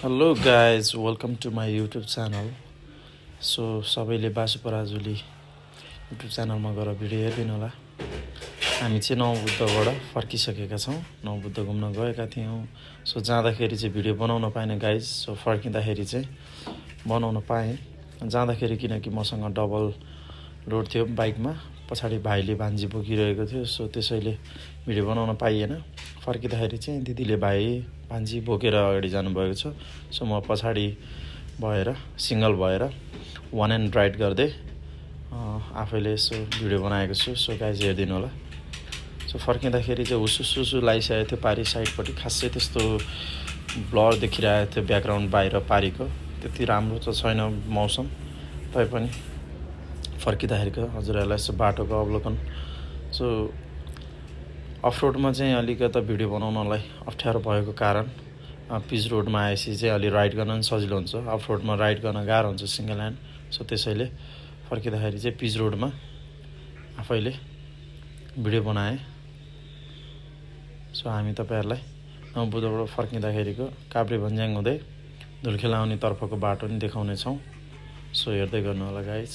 Hello guys welcome to my YouTube channel. So सबैले Basu Parajuli YouTube च्यानलमा गएर भिडियो हेरिदिनु होला। हामी चाहिँ नवबुद्धबाट फर्किसकेका छौँ। नवबुद्ध घुम्न गएका थियौँ। सो जाँदाखेरि चाहिँ भिडियो बनाउन पाएन गाइज। सो फर्किँदाखेरि चाहिँ बनाउन पाएँ। जाँदाखेरि किनकि मसँग डबल लोड थियो बाइकमा, पछाडि भाइले भान्जी बोकिरहेको थियो। सो त्यसैले भिडियो बनाउन पाइएन। फर्किँदाखेरि चाहिँ दिदीले भाइ भान्जी बोकेर अगाडि जानुभएको छ। सो म पछाडि भएर सिङ्गल भएर वान एन्ड राइड गर्दै आफैले यसो भिडियो बनाएको छु। सो गाइज हेरिदिनु होला। सो फर्किँदाखेरि चाहिँ हुसुसुसु लागिसकेको थियो पारी साइडपट्टि। खासै त्यस्तो ब्लर देखिरहेको थियो ब्याकग्राउन्ड बाहिर पारीको। त्यति राम्रो त छैन मौसम, तैपनि फर्किँदाखेरिको हजुरहरूलाई यसो बाटोको अवलोकन। सो अफरोडमा चाहिँ अलिकति भिडियो बनाउनलाई अप्ठ्यारो भएको कारण पिच रोडमा आएपछि चाहिँ अलि राइड गर्न पनि सजिलो हुन्छ। अफरोडमा राइड गर्न गाह्रो हुन्छ सिङ्गल ह्यान्ड। सो त्यसैले फर्किँदाखेरि चाहिँ पिच रोडमा आफैले भिडियो बनाएँ। सो हामी तपाईँहरूलाई नवबुद्धबाट फर्किँदाखेरिको काभ्रे भन्ज्याङ हुँदै धुल्खेल आउने तर्फको बाटो पनि देखाउनेछौँ। सो हेर्दै गर्नु होला guys.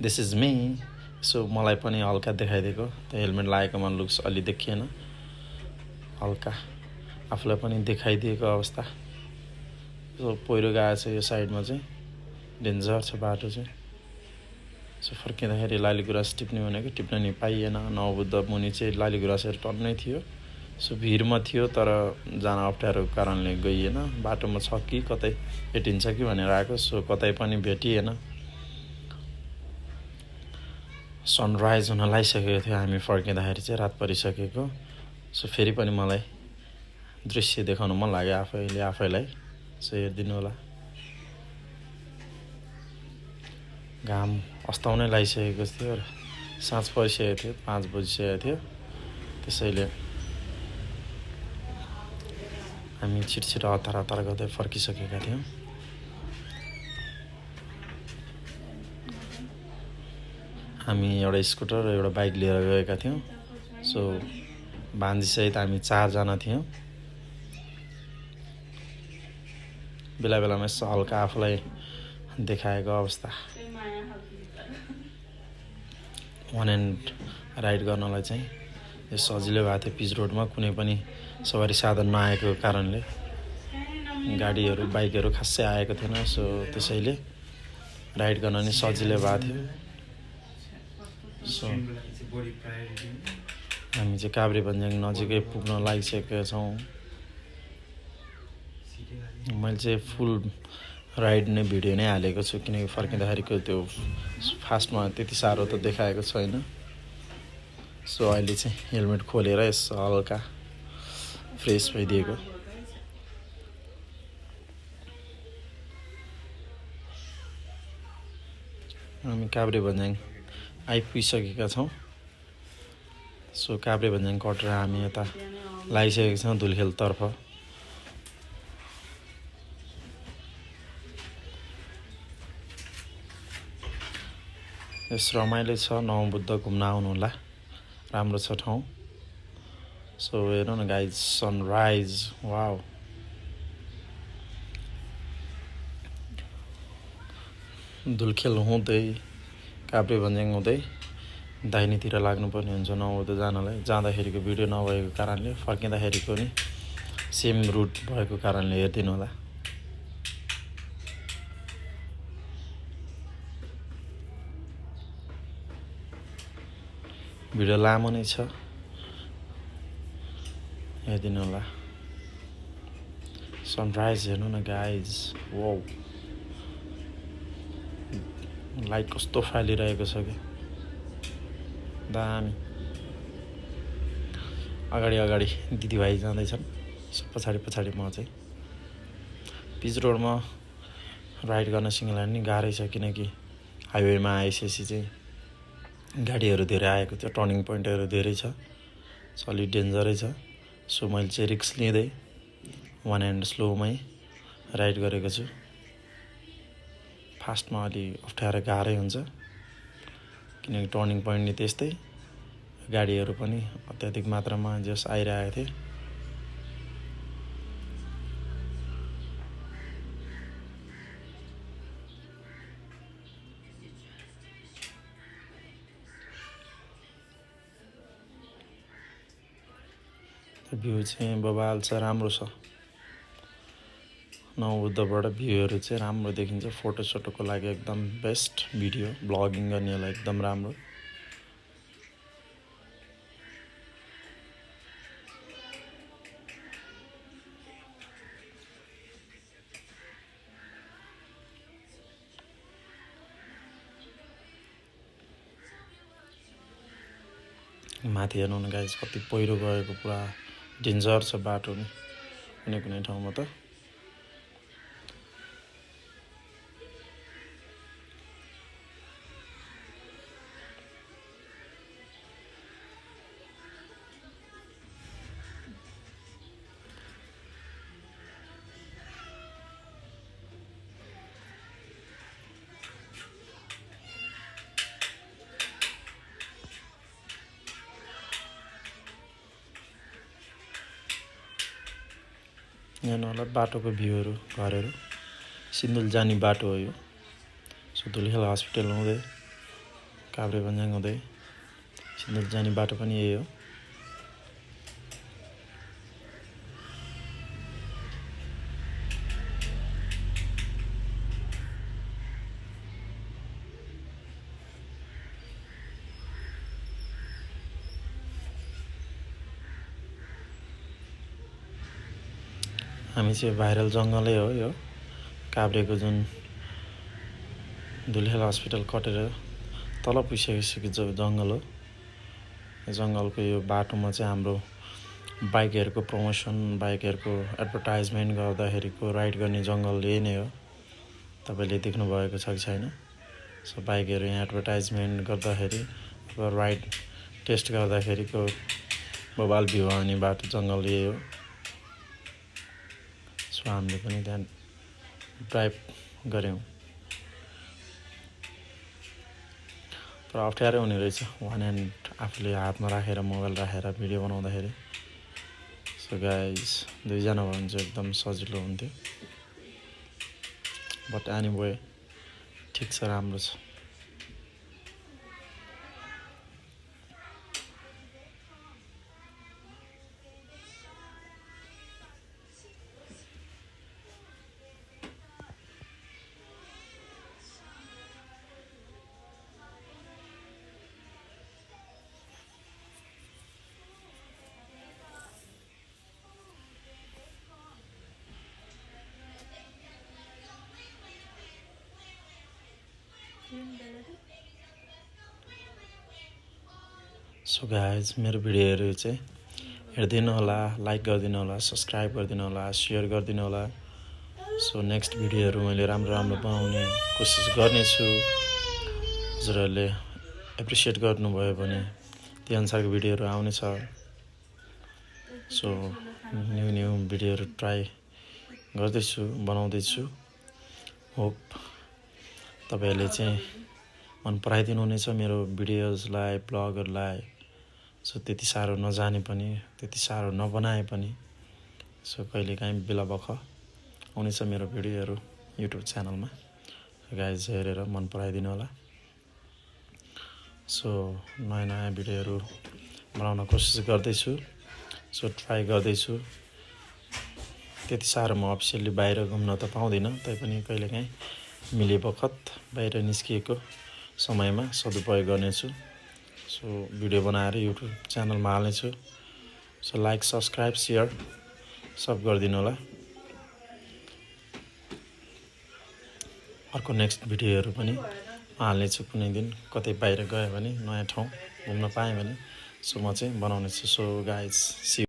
This is me. So मलाई पनि हल्का देखाइदिएको, त्यो हेलमेट लागेकोमा लुक्स अलि देखिएन, हल्का आफूलाई पनि देखाइदिएको अवस्था। सो पहिरो गएको छ यो साइडमा चाहिँ, डेन्जर छ बाटो चाहिँ। सो फर्किँदाखेरि लालीगुराँस टिप्ने भनेको टिप्न नि पाइएन। नवबुद्ध मुनि चाहिँ लालीगुराँसहरू टन्नै थियो। सो भिरमा थियो तर जान अप्ठ्यारोको कारणले गइएन। बाटोमा छ कि कतै भेटिन्छ कि भनेर आएको। सो कतै पनि भेटिएन। सनराइज हुन लागिसकेको थियो हामी फर्किँदाखेरि चाहिँ, रात परिसकेको। सो फेरि पनि मलाई दृश्य देखाउन मन लाग्यो आफैलाई। सो हेरिदिनु होला। घाम अस्ताउनै लागिसकेको थियो र साँझ परिसकेको थियो, 5 बजिसकेको थियो। त्यसैले हामी छिटो हतार गर्दै फर्किसकेका थियौँ। हामी एउटा स्कुटर र एउटा बाइक लिएर गएका थियौँ। सो भान्जीसहित हामी 4 जना थियौँ। बेला बेलामा यसो हल्का आफूलाई देखाएको अवस्था। वान एन्ड राइड गर्नलाई चाहिँ यो सजिलो भएको थियो। पिच रोडमा कुनै पनि सवारी साधन नआएको कारणले गाडीहरू बाइकहरू खासै आएको थिएन। सो त्यसैले राइड गर्न नि सजिलो भएको थियो। सो हामी चाहिँ काभ्रे भन्ज्याङ नजिकै पुग्न लागिसकेका छौँ। मैले चाहिँ फुल राइड नै भिडियो नै हालेको छु, किनकि फर्किँदाखेरिको त्यो फास्टमा त्यति साह्रो त देखाएको छैन। सो अहिले चाहिँ हेलमेट खोलेर यसो हल्का फ्रेस भइदिएको। हामी काभ्रे भन्ज्याङ आइपुगिसकेका छौँ। सो काभ्रे भन्ज्याङ कटेर हामी यता लागिसकेका छौँ धुल्खेलतर्फ। यस रमाइलो छ, नवबुद्ध घुम्न आउनुहोला, राम्रो छ ठाउँ। सो हेरौँ न गाइज, सनराइज वाउ। धुल्खेल हुँदै काभ्रे भन्ज्याङ हुँदै दाहिनेतिर लाग्नुपर्ने हुन्छ नवबुद्ध जानलाई। जाँदाखेरिको भिडियो नभएको कारणले फर्किँदाखेरिको नि सेम रुट भएको कारणले हेरिदिनु होला। भिडियो लामो नै छ, हेरिदिनु होला। सनराइज हेर्नु न गाइज, वाउ। लाइट कस्तो फालिरहेको छ कि दामी। अगाडि दिदीभाइ जाँदैछन्, पछाडि म चाहिँ। पिच रोडमा राइड गर्न सिङ्गल ह्यान्ड नि गाह्रै छ, किनकि हाइवेमा आइसकेपछि चाहिँ गाडीहरू धेरै आएको थियो, टर्निङ पोइन्टहरू धेरै छ। सो अलि डेन्जरै छ। सो मैले चाहिँ रिक्स लिँदै वान एन्ड स्लोमै राइड गरेको छु। फास्टमा अलि अप्ठ्यारो गाह्रै हुन्छ, किनकि टर्निङ पोइन्ट नि त्यस्तै, गाडीहरू पनि अत्याधिक मात्रामा जस आइरहेको थिए। भ्यू चाहिँ बबाल छ, राम्रो छ। नवबुद्धबाट भ्यूहरू चाहिँ राम्रो देखिन्छ। फोटोसोटोको लागि एकदम बेस्ट, भिडियो ब्लगिङ गर्नेलाई एकदम राम्रो। माथि हेर्नु न गाइस, कति पहिरो गएको, पुरा डेन्जर छ बाटो नि कुनै कुनै ठाउँमा त। यहाँ होला बाटोको भ्यूहरू, घरहरू। सिन्धुली जाने बाटो हो यो। सुतुलिखेल हस्पिटल हुँदै काभ्रे भन्ज्याङ हुँदै सिन्धुली जाने बाटो पनि यही हो। हामी चाहिँ भाइरल जङ्गलै हो यो। काभ्रेको जुन धुलिखेल हस्पिटल कटेर तल पुगिसकेपछि जङ्गल हो। जङ्गलको यो बाटोमा चाहिँ हाम्रो बाइकहरूको प्रमोसन, बाइकहरूको एडभर्टाइजमेन्ट गर्दाखेरिको राइड गर्ने जङ्गल यही नै हो। तपाईँले देख्नुभएको छ कि छैन? सो बाइकहरू यहाँ एडभर्टाइजमेन्ट गर्दाखेरि अब राइड टेस्ट गर्दाखेरिको बबाल भ्यू आउने बाटो जङ्गल यही हो। सो हामीले पनि त्यहाँ ड्राइभ गऱ्यौँ। तर अप्ठ्यारो हुने रहेछ, वान ह्यान्ड आफूले हातमा राखेर मोबाइल राखेर भिडियो बनाउँदाखेरि। सो गाइस, दुईजना भयो भने चाहिँ एकदम सजिलो हुन्थ्यो। बट एनीवे ठिक छ, राम्रो छ। सो गाइज, मेरो भिडियोहरू चाहिँ हेरिदिनु होला, लाइक गरिदिनु होला, सब्सक्राइब गरिदिनु होला, सेयर गरिदिनु होला। सो नेक्स्ट भिडियोहरू मैले राम्रो राम्रो बनाउने कोसिस गर्नेछु। हजुरहरूले एप्रिसिएट गर्नुभयो भने त्यही अनुसारको भिडियोहरू आउनेछ। सो न्यू भिडियोहरू ट्राई गर्दैछु, बनाउँदैछु। होप तपाईँहरूले चाहिँ मन पराइदिनु हुनेछ मेरो भिडियोजलाई, ब्लगहरूलाई। सो त्यति साह्रो नजाने पनि, त्यति साह्रो नबनाए पनि, सो कहिलेकाहीँ बेला बख आउनेछ मेरो भिडियोहरू युट्युब च्यानलमा। गाइज हेरेर मन पराइदिनु होला। सो नयाँ भिडियोहरू बनाउन कोसिस गर्दैछु। सो ट्राई गर्दैछु। त्यति साह्रो म अफिसियल्ली बाहिर घुम्न त पाउँदिनँ, तैपनि कहिलेकाहीँ मिले बखत बाहिर निस्किएको समयमा सदुपयोग गर्नेछु। सो भिडियो बनाएर युट्युब च्यानलमा हाल्नेछु। सो लाइक, सब्सक्राइब, सेयर सब गरिदिनु होला। अर्को नेक्स्ट भिडियोहरू पनि हाल्नेछु कुनै दिन, कतै बाहिर गयो भने, नयाँ ठाउँ घुम्न पाएँ भने। सो म चाहिँ बनाउनेछु। So guys, C